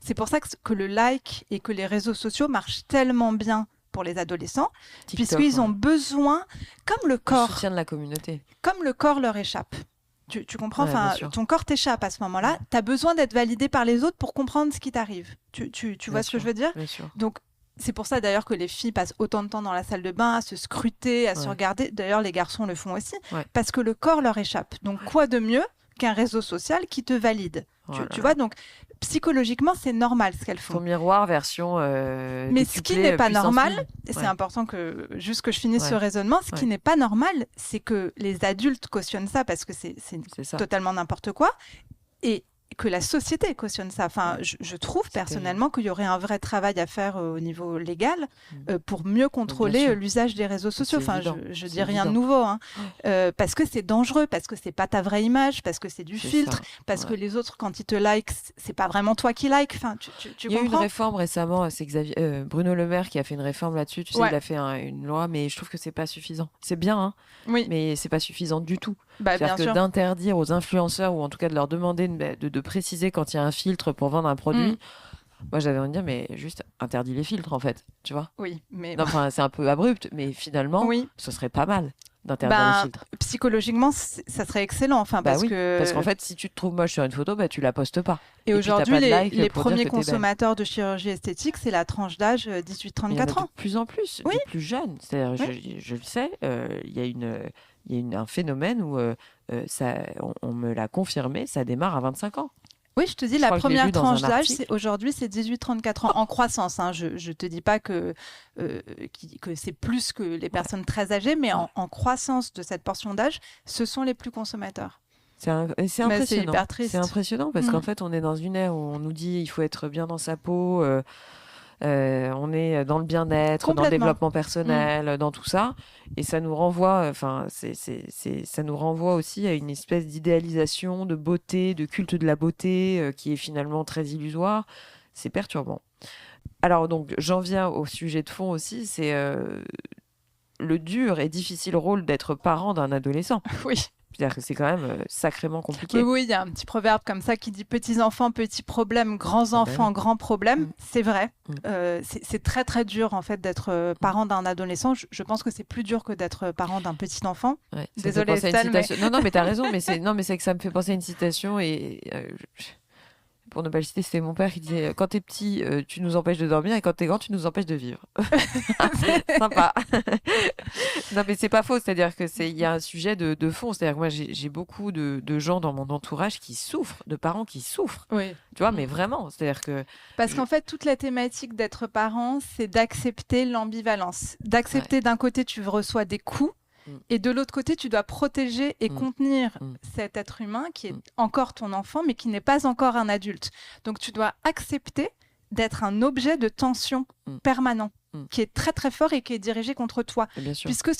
C'est pour ça que le like et que les réseaux sociaux marchent tellement bien pour les adolescents, puisqu'ils ont besoin, comme le corps... Le soutien de la communauté. Comme le corps leur échappe. Tu comprends, ton corps t'échappe à ce moment-là. Tu as besoin d'être validé par les autres pour comprendre ce qui t'arrive. Tu vois ce que je veux dire ? Bien sûr. Donc, c'est pour ça d'ailleurs que les filles passent autant de temps dans la salle de bain à se scruter, à se regarder. D'ailleurs, les garçons le font aussi, parce que le corps leur échappe. Donc, quoi de mieux qu'un réseau social qui te valide ? Tu vois, donc psychologiquement, c'est normal ce qu'elles Ton font. miroir version Mais ce qui n'est pas puissance normal, 1000. et c'est Ouais. important que je finisse Ouais. ce raisonnement, ce qui Ouais. n'est pas normal, c'est que les adultes cautionnent ça parce que c'est C'est ça. totalement n'importe quoi, et que la société cautionne ça. Enfin, je trouve C'est personnellement qu'il y aurait un vrai travail à faire au niveau légal pour mieux contrôler sûr. l'usage des réseaux sociaux. C'est Enfin, évident. je C'est dis rien de évident. nouveau, hein. Parce que c'est dangereux, parce que c'est pas ta vraie image, parce que c'est du C'est filtre, ça. parce Ouais. que les autres, quand ils te likent, c'est pas vraiment toi qui like. Enfin, tu Il y a eu une comprends? réforme récemment, c'est Bruno Le Maire qui a fait une réforme là-dessus. Tu sais, Ouais. il a fait une loi, mais je trouve que c'est pas suffisant. C'est bien, hein, Oui, mais c'est pas suffisant du tout. bah, bien C'est-à-dire que sûr. d'interdire aux influenceurs ou en tout cas de leur demander de préciser quand il y a un filtre pour vendre un produit. Moi, j'avais envie de dire, mais juste interdis les filtres en fait, tu vois. Oui, mais Non, enfin, c'est un peu abrupt, mais finalement, oui. ce serait pas mal d'interdire Ben, les filtres. Psychologiquement, ça serait excellent. Enfin, Bah parce oui, que parce qu'en fait, si tu te trouves moche sur une photo, bah tu la postes pas. et puis, t'as aujourd'hui, pas de les, like les pour dire premiers que t'es belle. consommateurs de chirurgie esthétique, c'est la tranche d'âge Il y en a 18-34 ans. de plus en plus, Oui. de plus jeunes. C'est-à-dire, je le sais, il y a un phénomène où on me l'a confirmé, ça démarre à 25 ans. Oui, je te dis, Je la crois que je l'ai première lu dans tranche un d'âge, article. aujourd'hui, c'est 18-34 ans en croissance. Hein. Je te dis pas que c'est plus que les personnes très âgées, mais en croissance de cette portion d'âge, ce sont les plus consommateurs. C'est Mais c'est impressionnant. hyper triste. C'est impressionnant parce Mm. qu'en fait, on est dans une ère où on nous dit il faut être bien dans sa peau, on est dans le bien-être, dans le Complètement. développement personnel, dans tout ça. Et ça nous renvoie, ça nous renvoie aussi à une espèce d'idéalisation de beauté, de culte de la beauté qui est finalement très illusoire. C'est perturbant. Alors donc, j'en viens au sujet de fond aussi, c'est le dur et difficile rôle d'être parent d'un adolescent. Oui. C'est-à-dire que c'est quand même sacrément compliqué. Oui, il y a un petit proverbe comme ça qui dit petits enfants, petits problèmes, grands enfants, oui. grands problèmes. Mm. C'est vrai. Mm. C'est très très dur en fait d'être parent d'un adolescent. Je pense que c'est plus dur que d'être parent d'un petit enfant. Ouais, ça me fait Désolée, penser à une Estelle, mais- citation. Non, mais t'as raison, mais c'est que ça me fait penser à une citation et pour ne pas le citer, c'était mon père qui disait quand t'es petit, tu nous empêches de dormir et quand t'es grand, tu nous empêches de vivre. Sympa. Non, mais c'est pas faux, c'est-à-dire que il y a un sujet de fond, c'est-à-dire que moi j'ai beaucoup de gens dans mon entourage qui souffrent, de parents qui souffrent. Oui. Tu vois, mais vraiment, c'est-à-dire que Parce qu'en fait, toute la thématique d'être parent, c'est d'accepter l'ambivalence. D'accepter d'un côté, tu reçois des coups. Et de l'autre côté, tu dois protéger et contenir cet être humain qui est encore ton enfant, mais qui n'est pas encore un adulte. Donc, tu dois accepter d'être un objet de tension permanent, qui est très très fort et qui est dirigé contre toi. bien sûr. Puisque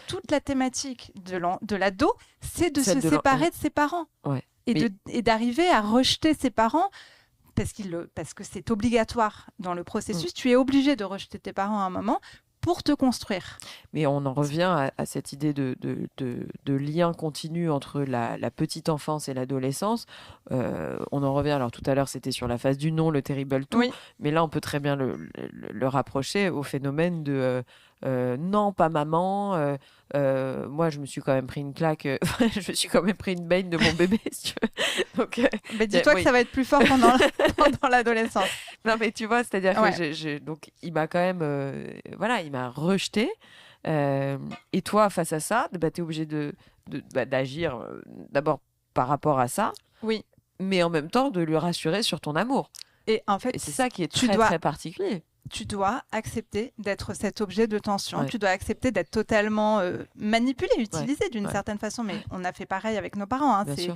toute la thématique de l'ado, c'est de Celle se de l'en- séparer de ses parents. Ouais. Et d'arriver à rejeter ses parents parce que c'est obligatoire dans le processus. Tu es obligé de rejeter tes parents à un moment pour te construire. Mais on en revient à cette idée de lien continu entre la petite enfance et l'adolescence. On en revient, alors tout à l'heure c'était sur la phase du non, le terrible tout, Oui. mais là on peut très bien le rapprocher au phénomène de non, pas maman, moi je me suis quand même pris une claque, je me suis quand même pris une baigne de mon bébé, si tu veux. Donc, Mais dis-toi que ça va être plus fort pendant l'adolescence. non, mais tu vois, c'est-à-dire Ouais. que donc il m'a quand même, voilà, il m'a rejeté. Et toi, face à ça, bah, tu es obligé d'agir d'abord par rapport à ça, Oui. mais en même temps de lui rassurer sur ton amour. Et en fait, Et c'est ça qui est tu très, dois- très particulier. tu dois accepter d'être cet objet de tension. Ouais. Tu dois accepter d'être totalement manipulé, utilisé d'une Ouais. certaine façon. Mais on a fait pareil avec nos parents. Hein. Bien sûr.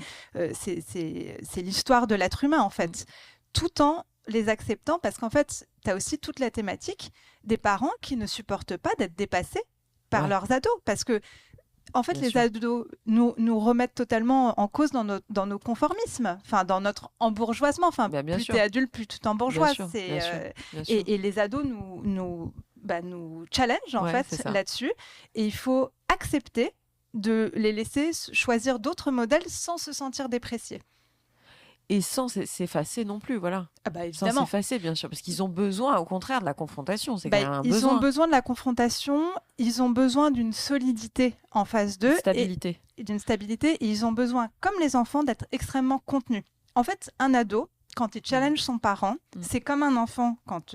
C'est l'histoire de l'être humain, en fait. Tout en les acceptant, parce qu'en fait, tu as aussi toute la thématique des parents qui ne supportent pas d'être dépassés par Ouais. leurs ados. Parce que, en fait, Bien les sûr. ados nous remettent totalement en cause dans nos conformismes, enfin, dans notre embourgeoisement. Enfin, Bah, bien plus sûr. tu es adulte, plus tu t'embourgeoises. Bien sûr, C'est, bien sûr, bien sûr. et les ados nous challenge en Ouais, fait c'est ça. là-dessus. Et il faut accepter de les laisser choisir d'autres modèles sans se sentir dépréciés. Et sans s'effacer non plus, voilà. Ah bah Sans évidemment. s'effacer, bien sûr, parce qu'ils ont besoin, au contraire, de la confrontation. C'est Bah, quand même un ils besoin. ont besoin de la confrontation, ils ont besoin d'une solidité en face d'eux Stabilité. et d'une stabilité. Et ils ont besoin, comme les enfants, d'être extrêmement contenus. En fait, un ado, quand il challenge son parent, c'est comme un enfant quand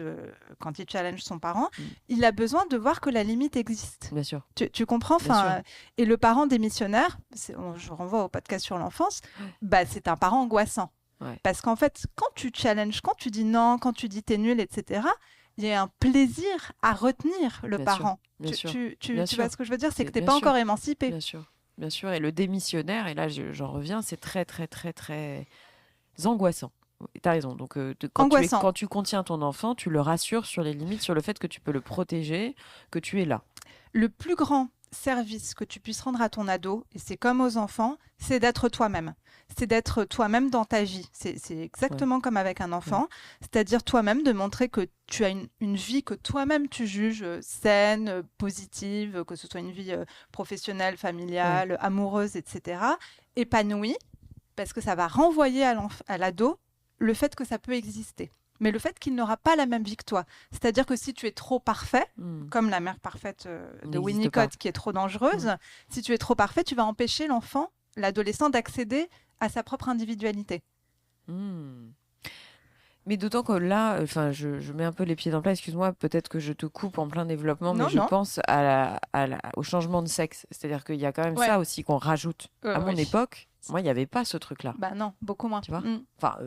il challenge son parent, il a besoin de voir que la limite existe. Bien sûr. Tu comprends? Bien sûr. Et le parent démissionnaire, je renvoie au podcast sur l'enfance, bah, c'est un parent angoissant. Ouais. Parce qu'en fait, quand tu challenges, quand tu dis non, quand tu dis t'es nul, etc., il y a un plaisir à retenir le Bien parent. sûr, bien sûr, Tu bien vois sûr. ce que je veux dire? C'est que t'es Bien pas sûr. encore émancipé. Bien sûr, bien sûr. Et le démissionnaire, et là j'en reviens, c'est très, très, très, très angoissant. T'as raison. Donc, Angoissant. quand tu contiens ton enfant, tu le rassures sur les limites, sur le fait que tu peux le protéger, que tu es là. Le plus grand service que tu puisses rendre à ton ado, et c'est comme aux enfants, c'est d'être toi-même. C'est d'être toi-même dans ta vie. C'est exactement comme avec un enfant. C'est-à-dire toi-même de montrer que tu as une vie que toi-même tu juges saine, positive, que ce soit une vie professionnelle, familiale, amoureuse, etc. Épanouie, parce que ça va renvoyer à l'ado le fait que ça peut exister. Mais le fait qu'il n'aura pas la même vie que toi. C'est-à-dire que si tu es trop parfait, comme la mère parfaite de N'existe Winnicott pas. qui est trop dangereuse, si tu es trop parfait, tu vas empêcher l'enfant, l'adolescent, d'accéder à sa propre individualité. Mais d'autant que là, je mets un peu les pieds dans le plat, excuse-moi, peut-être que je te coupe en plein développement, mais je pense au changement de sexe. C'est-à-dire qu'il y a quand même ça aussi qu'on rajoute. À mon époque, moi, il n'y avait pas ce truc-là. Bah non, beaucoup moins. Tu vois Enfin,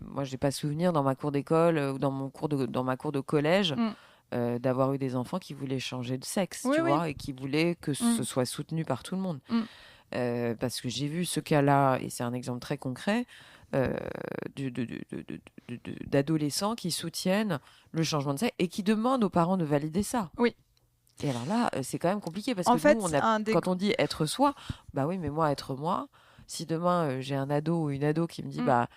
moi, je n'ai pas souvenir dans ma cour d'école ou dans ma cour de collège d'avoir eu des enfants qui voulaient changer de sexe, tu vois, et qui voulaient que ce soit soutenu par tout le monde. Parce que j'ai vu ce cas-là, et c'est un exemple très concret, d'adolescents qui soutiennent le changement de sexe et qui demandent aux parents de valider ça. Oui. Et alors là, c'est quand même compliqué parce En que fait, nous, quand on dit être soi, bah oui, mais moi, être moi, si demain j'ai un ado ou une ado qui me dit bah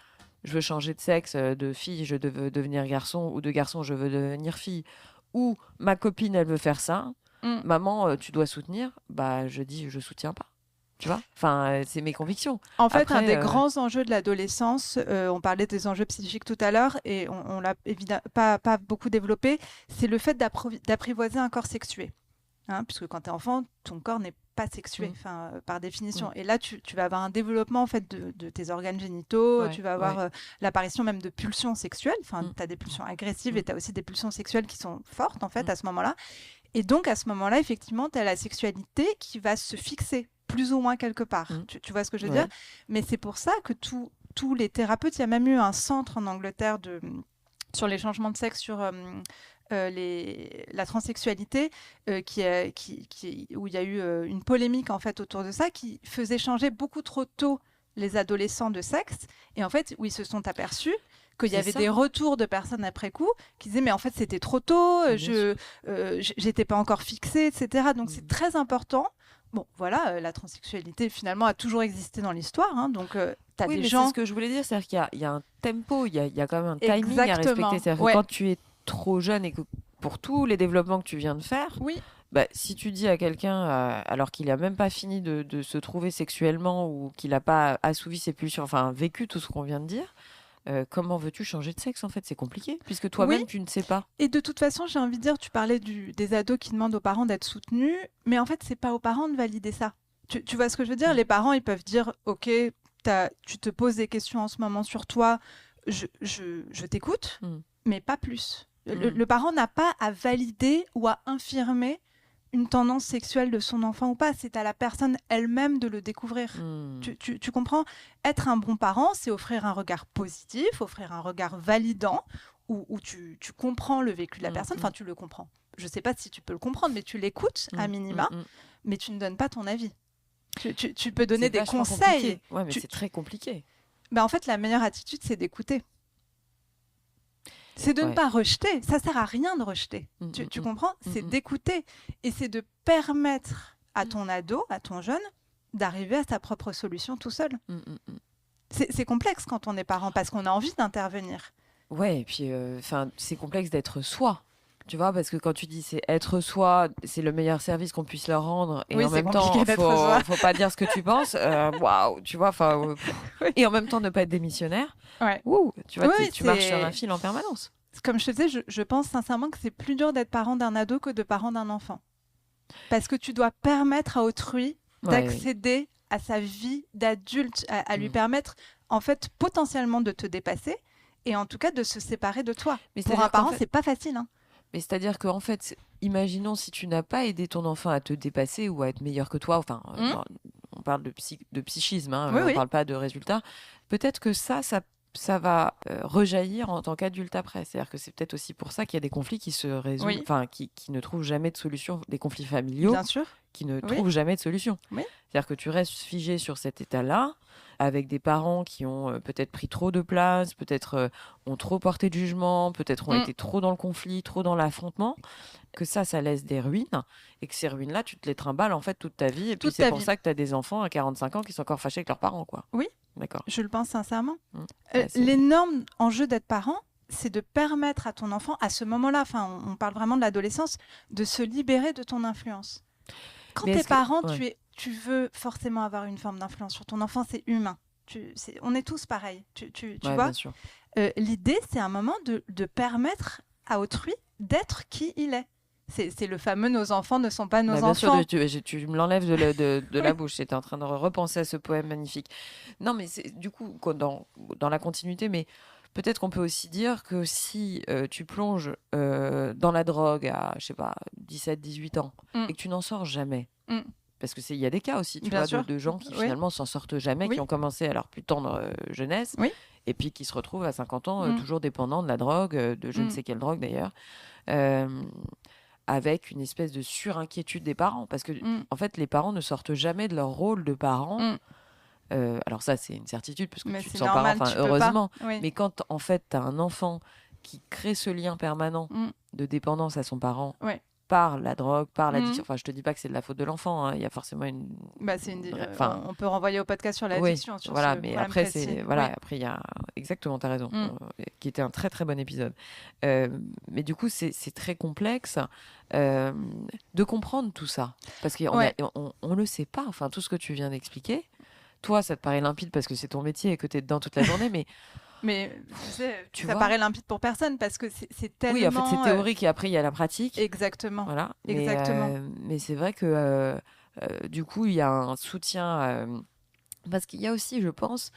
je veux changer de sexe, de fille je veux devenir garçon, ou de garçon je veux devenir fille, ou ma copine elle veut faire ça, maman tu dois soutenir, bah je dis je soutiens pas. Tu vois, enfin, c'est mes convictions. En fait, Après, un des grands enjeux de l'adolescence, on parlait des enjeux psychiques tout à l'heure, et on l'a évidemment pas beaucoup développé, c'est le fait d'apprivoiser un corps sexué. Puisque quand tu es enfant, ton corps n'est pas sexué, par définition. Et là, tu vas avoir un développement en fait, de tes organes génitaux, tu vas avoir l'apparition même de pulsions sexuelles. Tu as des pulsions agressives et tu as aussi des pulsions sexuelles qui sont fortes en fait, à ce moment-là. Et donc, à ce moment-là, effectivement, tu as la sexualité qui va se fixer plus ou moins quelque part. Tu vois ce que je veux dire? Mais c'est pour ça que tous les thérapeutes, il y a même eu un centre en Angleterre sur les changements de sexe, sur la transsexualité, où il y a eu une polémique en fait autour de ça, qui faisait changer beaucoup trop tôt les adolescents de sexe, et en fait où ils se sont aperçus qu'il y avait des retours de personnes après coup qui disaient mais en fait c'était trop tôt, j'étais pas encore fixée, etc. Donc c'est très important. Bon, voilà, la transsexualité, finalement, a toujours existé dans l'histoire. Donc, tu as des gens... c'est ce que je voulais dire. C'est-à-dire qu'il y a un tempo, il y a quand même un timing à respecter. C'est-à-dire que quand tu es trop jeune et que pour tous les développements que tu viens de faire, bah, si tu dis à quelqu'un, alors qu'il n'a même pas fini de se trouver sexuellement ou qu'il n'a pas assouvi ses pulsions, enfin, vécu tout ce qu'on vient de dire, comment veux-tu changer de sexe en fait? C'est compliqué puisque toi-même tu ne sais pas. Et de toute façon, j'ai envie de dire, tu parlais des ados qui demandent aux parents d'être soutenus, mais en fait, c'est pas aux parents de valider ça. Tu vois ce que je veux dire? Les parents, ils peuvent dire, ok, tu te poses des questions en ce moment sur toi, je t'écoute, mais pas plus. Le parent n'a pas à valider ou à infirmer une tendance sexuelle de son enfant ou pas, c'est à la personne elle-même de le découvrir. Tu comprends? Être un bon parent, c'est offrir un regard positif, offrir un regard validant, où tu comprends le vécu de la personne, enfin tu le comprends. Je sais pas si tu peux le comprendre, mais tu l'écoutes à minima, mais tu ne donnes pas ton avis. Tu peux donner des conseils. Ouais, mais c'est très compliqué. En fait, la meilleure attitude, c'est d'écouter. C'est de ne pas rejeter. Ça sert à rien de rejeter. Tu comprends? C'est d'écouter. Et c'est de permettre à ton ado, à ton jeune, d'arriver à sa propre solution tout seul. C'est complexe quand on est parent parce qu'on a envie d'intervenir. Ouais, et puis c'est complexe d'être soi. Tu vois, parce que quand tu dis c'est être soi, c'est le meilleur service qu'on puisse leur rendre. Et en même temps, faut pas dire ce que tu penses. Waouh, tu vois, et en même temps ne pas être démissionnaire. Tu vois, tu marches sur un fil en permanence. Comme je te disais, je pense sincèrement que c'est plus dur d'être parent d'un ado que de parent d'un enfant. Parce que tu dois permettre à autrui d'accéder à sa vie d'adulte, à lui permettre, en fait, potentiellement de te dépasser et en tout cas de se séparer de toi. Mais pour un parent, c'est pas facile, hein. Mais c'est-à-dire qu'en fait, imaginons si tu n'as pas aidé ton enfant à te dépasser ou à être meilleur que toi, on parle de psychisme, on ne parle pas de résultats, peut-être que ça ça va rejaillir en tant qu'adulte après. C'est-à-dire que c'est peut-être aussi pour ça qu'il y a des conflits qui se résolvent, enfin, qui ne trouvent jamais de solution, des conflits familiaux Bien sûr. qui ne trouvent jamais de solution. Oui. C'est-à-dire que tu restes figé sur cet état-là, avec des parents qui ont peut-être pris trop de place, peut-être ont trop porté de jugement, peut-être ont été trop dans le conflit, trop dans l'affrontement, que ça laisse des ruines, et que ces ruines-là, tu te les trimbales en fait toute ta vie, et puis c'est pour ça que tu as des enfants à 45 ans qui sont encore fâchés avec leurs parents, quoi. Oui. D'accord. Je le pense sincèrement. L'énorme enjeu d'être parent, c'est de permettre à ton enfant, à ce moment-là, enfin, on parle vraiment de l'adolescence, de se libérer de ton influence. Quand t'es parent, tu veux forcément avoir une forme d'influence sur ton enfant, c'est humain. On est tous pareils, tu vois. Bien sûr. L'idée, c'est un moment de permettre à autrui d'être qui il est. C'est le fameux « nos enfants ne sont pas nos enfants ». Bien sûr, tu me l'enlèves de la bouche. J'étais en train de repenser à ce poème magnifique. Non, mais c'est du coup, dans la continuité, mais peut-être qu'on peut aussi dire que si tu plonges dans la drogue à, je sais pas, 17, 18 ans, et que tu n'en sors jamais, parce qu'il y a des cas aussi, tu vois, de gens qui finalement s'en sortent jamais, qui ont commencé à leur plus tendre jeunesse, et puis qui se retrouvent à 50 ans toujours dépendants de la drogue, de je ne sais quelle drogue d'ailleurs, avec une espèce de surinquiétude des parents, parce que en fait les parents ne sortent jamais de leur rôle de parents. Alors ça c'est une certitude parce que tu te sens parent, heureusement, mais quand en fait tu as un enfant qui crée ce lien permanent de dépendance à son parent par la drogue, par l'addiction, enfin je te dis pas que c'est de la faute de l'enfant, hein. Il y a forcément une... on peut renvoyer au podcast sur l'addiction, sur voilà, ce mais après après il y a exactement, t'as raison, qui était un très très bon épisode, mais du coup c'est très complexe de comprendre tout ça, parce qu'on le sait pas, enfin tout ce que tu viens d'expliquer, toi ça te paraît limpide parce que c'est ton métier et que t'es dedans toute la journée, mais ça paraît limpide pour personne parce que c'est tellement... Oui, en fait, c'est théorique et après, il y a la pratique. Exactement. Voilà. Exactement. Mais c'est vrai que, du coup, il y a un soutien... parce qu'il y a aussi, je pense,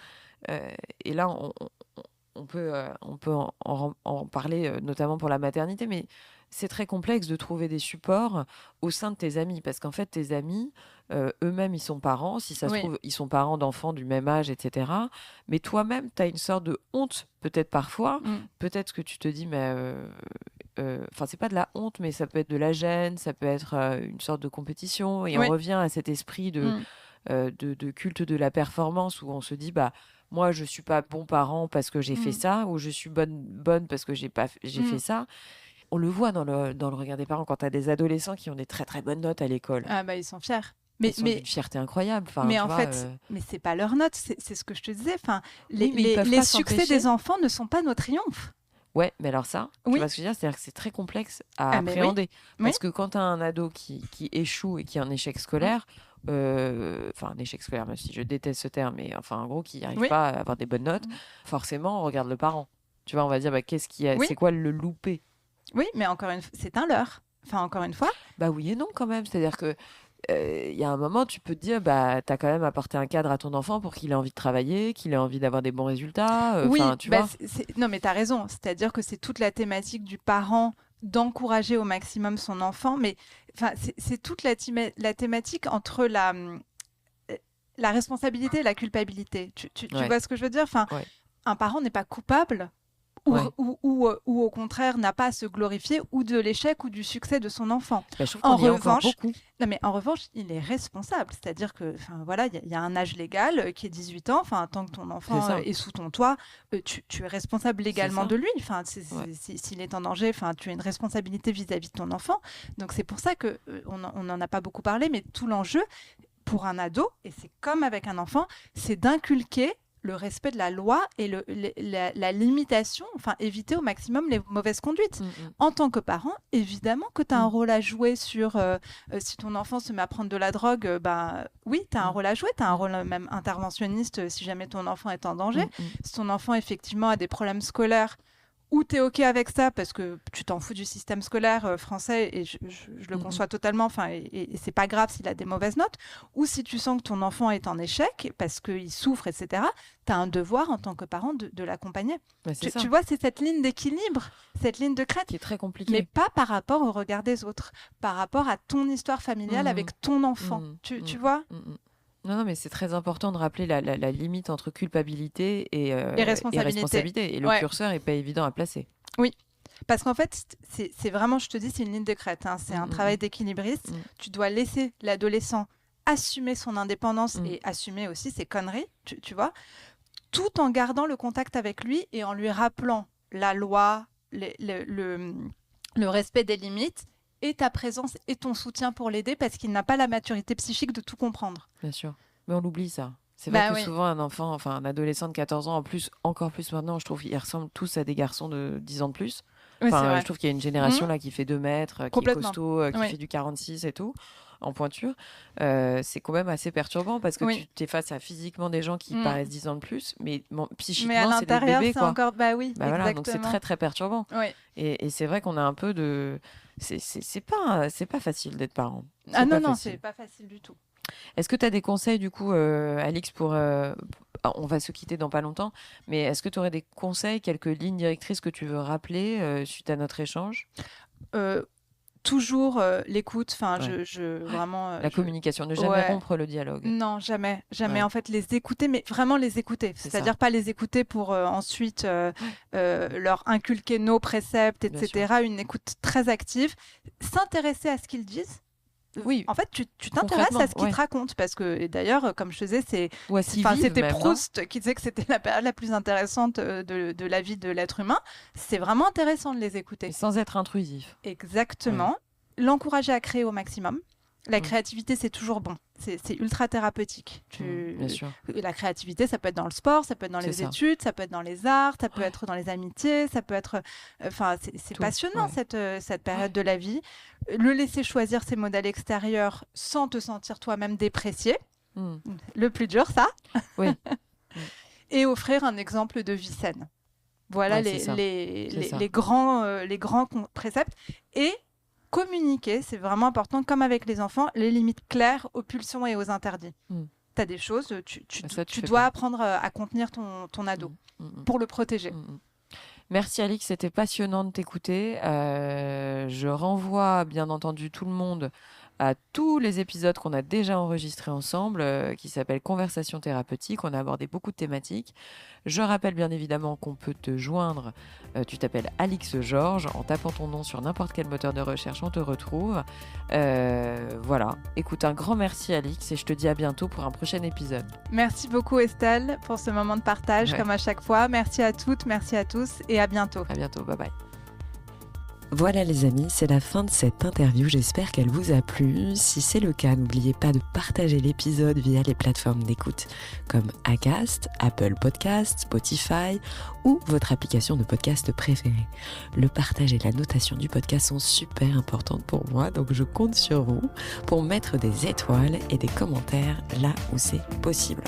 et là, on peut en parler, notamment pour la maternité, mais c'est très complexe de trouver des supports au sein de tes amis. Parce qu'en fait, tes amis, eux-mêmes, ils sont parents. Si ça se trouve, ils sont parents d'enfants du même âge, etc. Mais toi-même, tu as une sorte de honte, peut-être parfois. Peut-être que tu te dis, mais... Enfin, c'est pas de la honte, mais ça peut être de la gêne, ça peut être une sorte de compétition. Et on revient à cet esprit de culte de la performance où on se dit, bah... Moi, je suis pas bon parent parce que j'ai fait ça, ou je suis bonne parce que j'ai fait ça. On le voit dans le regard des parents quand tu as des adolescents qui ont des très très bonnes notes à l'école. Ah bah ils sont fiers. Ils sont d'une fierté incroyable. Enfin, mais en fait, mais c'est pas leur note, c'est ce que je te disais. Enfin, les succès des enfants ne sont pas nos triomphes. Ouais, mais alors ça, tu vois ce que je veux dire, c'est-à-dire que c'est très complexe à appréhender. Parce que quand tu as un ado qui échoue et qui a un échec scolaire, enfin un échec scolaire, même si je déteste ce terme, mais enfin en gros qui n'arrive pas à avoir des bonnes notes, forcément on regarde le parent. Tu vois, on va dire qu'est-ce qui a, c'est quoi le loupé. Oui, mais encore une fois, c'est un leurre. Enfin encore une fois. Bah oui et non quand même, c'est-à-dire que il y a un moment, tu peux te dire, bah, tu as quand même apporté un cadre à ton enfant pour qu'il ait envie de travailler, qu'il ait envie d'avoir des bons résultats. Oui, tu vois. Non, mais tu as raison. C'est-à-dire que c'est toute la thématique du parent d'encourager au maximum son enfant. Mais c'est toute la thématique entre la responsabilité et la culpabilité. Tu vois ce que je veux dire? Enfin, un parent n'est pas coupable. Ou au contraire n'a pas à se glorifier ou de l'échec ou du succès de son enfant. Bah, je trouve en revanche, il est responsable. C'est-à-dire que, voilà, il y a un âge légal qui est 18 ans. Enfin, tant que ton enfant est sous ton toit, tu es responsable légalement de lui. Enfin, s'il est en danger, enfin, tu as une responsabilité vis-à-vis de ton enfant. Donc c'est pour ça que on n'en a pas beaucoup parlé, mais tout l'enjeu pour un ado, et c'est comme avec un enfant, c'est d'inculquer le respect de la loi et la limitation, enfin éviter au maximum les mauvaises conduites. En tant que parent, évidemment que tu as un rôle à jouer sur si ton enfant se met à prendre de la drogue, oui, tu as un rôle à jouer, tu as un rôle même interventionniste si jamais ton enfant est en danger. Si ton enfant effectivement a des problèmes scolaires, ou tu es OK avec ça parce que tu t'en fous du système scolaire français et je le conçois totalement, et c'est pas grave s'il a des mauvaises notes, ou si tu sens que ton enfant est en échec parce qu'il souffre, etc., tu as un devoir en tant que parent de l'accompagner. Tu vois, c'est cette ligne d'équilibre, cette ligne de crête. Qui est très compliquée. Mais pas par rapport au regard des autres, par rapport à ton histoire familiale avec ton enfant. Tu vois Non, mais c'est très important de rappeler la limite entre culpabilité et responsabilité. Et le curseur n'est pas évident à placer. Oui, parce qu'en fait, c'est vraiment, je te dis, c'est une ligne de crête. Hein. C'est un travail d'équilibriste. Tu dois laisser l'adolescent assumer son indépendance et assumer aussi ses conneries, tu vois, tout en gardant le contact avec lui et en lui rappelant la loi, le respect des limites et ta présence et ton soutien pour l'aider parce qu'il n'a pas la maturité psychique de tout comprendre. Bien sûr. Mais on oublie ça. C'est vrai que souvent un adolescent de 14 ans, encore plus maintenant, je trouve qu'ils ressemblent tous à des garçons de 10 ans de plus. Oui, je trouve qu'il y a une génération là qui fait 2 mètres, qui est costaud, qui fait du 46 et tout, en pointure. C'est quand même assez perturbant parce que tu es face à physiquement des gens qui paraissent 10 ans de plus, mais psychiquement, c'est des bébés. C'est encore... voilà, donc c'est très très perturbant. Oui. Et c'est vrai qu'on a un peu de... C'est pas facile d'être parent. Non, c'est pas facile du tout. Est-ce que tu as des conseils, du coup, Alix, on va se quitter dans pas longtemps, mais est-ce que tu aurais des conseils, quelques lignes directrices que tu veux rappeler suite à notre échange ? Toujours l'écoute, vraiment... La communication, ne jamais rompre le dialogue. Non, jamais. En fait, les écouter, mais vraiment les écouter. C'est-à-dire pas les écouter pour ensuite leur inculquer nos préceptes, etc. Une écoute très active. S'intéresser à ce qu'ils disent. Oui. En fait, tu t'intéresses à ce qu'ils te racontent parce que, et d'ailleurs, comme je te disais, c'était même, Proust qui disait que c'était la période la plus intéressante de la vie de l'être humain. C'est vraiment intéressant de les écouter. Et sans être intrusif. Exactement. L'encourager à créer au maximum. La créativité, c'est toujours bon. C'est ultra thérapeutique. Bien sûr. La créativité, ça peut être dans le sport, ça peut être dans les études, ça peut être dans les arts, ça peut être dans les amitiés, ça peut être... c'est passionnant cette période de la vie. Le laisser choisir ses modèles extérieurs sans te sentir toi-même déprécié. Le plus dur, ça. Oui. Et offrir un exemple de vie saine. Voilà les grands préceptes. Et communiquer, c'est vraiment important, comme avec les enfants, les limites claires aux pulsions et aux interdits. Tu as des choses, tu dois apprendre à contenir ton ado pour le protéger. Merci Alix, c'était passionnant de t'écouter. Je renvoie bien entendu tout le monde à tous les épisodes qu'on a déjà enregistrés ensemble, qui s'appellent Conversations thérapeutiques. On a abordé beaucoup de thématiques. Je rappelle bien évidemment qu'on peut te joindre. Tu t'appelles Alix Georges. En tapant ton nom sur n'importe quel moteur de recherche, on te retrouve. Voilà. Écoute, un grand merci Alix et je te dis à bientôt pour un prochain épisode. Merci beaucoup Estelle pour ce moment de partage comme à chaque fois. Merci à toutes, merci à tous et à bientôt. À bientôt, bye bye. Voilà les amis, c'est la fin de cette interview, j'espère qu'elle vous a plu. Si c'est le cas, n'oubliez pas de partager l'épisode via les plateformes d'écoute comme Acast, Apple Podcasts, Spotify ou votre application de podcast préférée. Le partage et la notation du podcast sont super importantes pour moi, donc je compte sur vous pour mettre des étoiles et des commentaires là où c'est possible.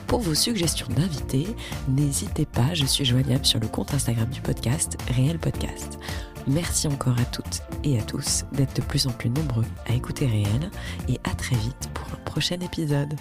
Pour vos suggestions d'invités, n'hésitez pas, je suis joignable sur le compte Instagram du podcast, Réel Podcast. Merci encore à toutes et à tous d'être de plus en plus nombreux à écouter Réel et à très vite pour un prochain épisode.